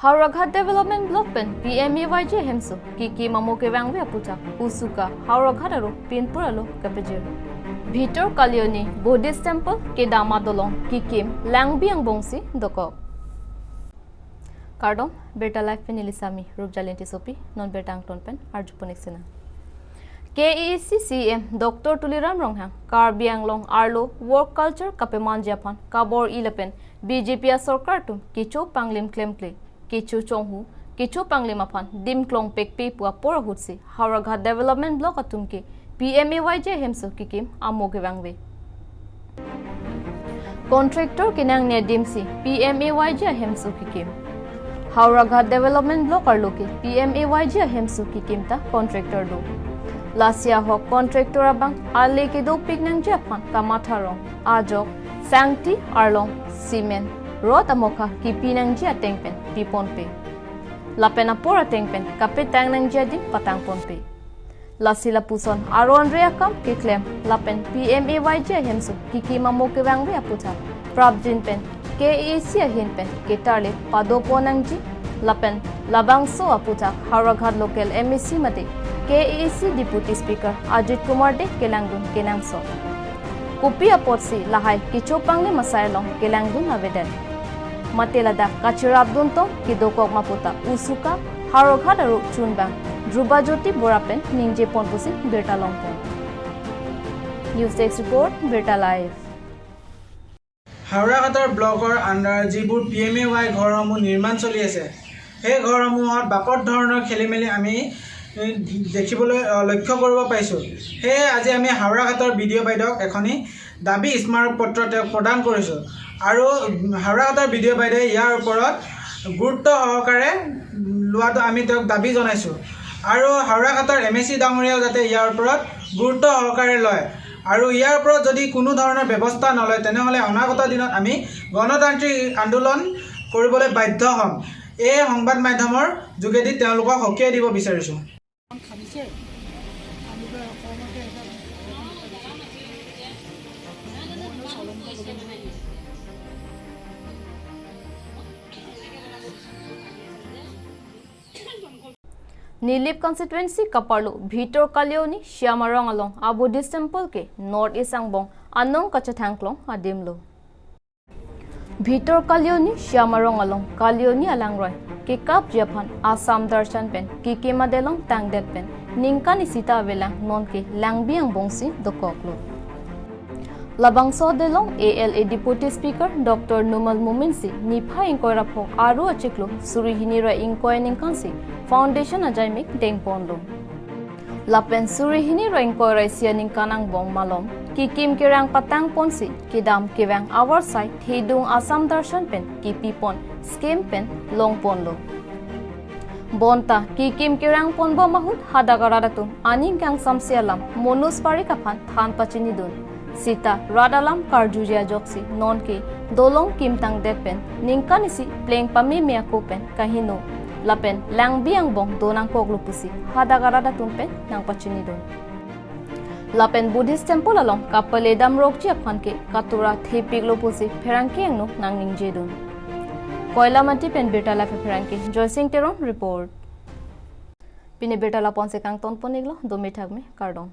Howraghat Development Block pen PMAY Ahemso kikim kevangve aphuthak USUKA Howraghat Aro Pinpur alo kepajir Bhitor Kalioni Buddhist Temple kedam adelong kikim langbi angbong dokok Kardom beta life pen ilisami rubjalenti sopi non betang ton pen arjuponik KECCM Dr. Tuliram Ronghang Karbiang Long Arlo Work Culture Kapeman Japan Kabor Ilapen BJP Sarkar tum kicho panglim claim clay kichu chonghu kichu panglim aphan dim klong pekpe pua pora hutsi Howraghat Development Block atumke PMAY Ahemso kikim kevangve Contractor kinang ne dimsi PMAY Ahemso kikim Howraghat Development Block arloke PMAY Ahemso kikim ta contractor do Lasya ho contractor abang ale ke do pignang Japan kamatharong ajok sangti arlong cement rot amoka kipinang jia tengpen piponpe lapena pora tengpen kapetang nang jadi patang ponpe lasila puson aron reakam ke claim lapen PMAY Ahemso kikim kevangve aphuthak prabjin pen KEC ahin pen ketarle padoponang ji lapen labangso aphuthak Howraghat local MEC mate KEC Deputy Speaker Ajit Kumar de kelangun kenangso Kupi apotsi lahai kichopang le masailong kelangun avedel Matelada kachirabdun to dokok maputa USUKA Howraghat Aro chunbang Drubajoti borapen ningje ponpusi beta longpon News Desk report beta live Howraghatar blocker under jibur PMAY ঘৰসমূহ নিৰ্মাণ চলি আছে এই ঘৰসমূহত বাপত ধৰণৰ খেলিমেলি আমি দেখিবলৈ লক্ষ্য কৰিব পাইছো হে আজি আমি হাওৰাঘাটৰ ভিডিঅ' বাইদেউক এখনি দাবী স্মাৰক পত্ৰ প্ৰদান কৰিছো আৰু হাওৰাঘাটৰ ভিডিঅ' বাইদেউ ইয়াৰ ওপৰত গুৰুত্ব সহকাৰে লোৱাটো আমি তেওঁক দাবী জনাইছো আৰু হাওৰাঘাটৰ MEC ডাঙৰীয়াও যাতে ইয়াৰ ওপৰত গুৰুত্ব সহকাৰে লয় আৰু ইয়াৰ ওপৰত যদি কোনো ধৰণৰ ব্যৱস্থা নলয় তেনেহলে অনাগত দিনত আমি গণতান্ত্ৰিক আন্দোলন কৰিবলৈ বাধ্য হ'ম এই সংবাদ মাধ্যমৰ যোগেদি তেওঁলোকক হকিয়াই দিব বিচাৰিছো Nilip constituency Kaparlu, Bhitor Kalioni, Shyam Arong along a Buddhist temple ke North East Angbong, Anong Kachathanklong Adimlo. Bhitor Kalioni, Shyam Arong along Kalioni alangroi, kekap aphan Assam Darshan pen, kikim adelong Tangdet pen, ningkan isita avelang non ke langbi angbong dokok lo. Labangso adelong ALA Deputy Speaker Dr. Numal Muminsi Nipha Inkoirapo Aru Achiklo Surihinira Inkoy Ningkansi Foundation Ajaimik Dengponlo Lapen Surihinira Inkoira Sia Ningkanang Bong Malom Kikim Kirang Patang Ponsi Kidam Kevang Our Side Hidung Assam Darshan Pen Kipipon Skim Pen Long Ponlo Bonta Kikim Kirang Ponbo Mahut Hadagaradatum Aning Kang Samsialam Monus Parikaphan Than Pachinidun Sita Radalam Karjuja Joksi Nonke Dolong Kim Tangdet pen Ningkanisi playing pamimia kopen kahino lapen langbi angbong donang koglupusi hadagarada tumpen nang pachinidon lapen Buddhist temple along kapaledam rokji aphanke katura thepiglopusi pherangkengno nang ningjedon koilamati pen betala pheranke Joysing Teron report Pine betala ponse kang ton poniglo domi thagme kardon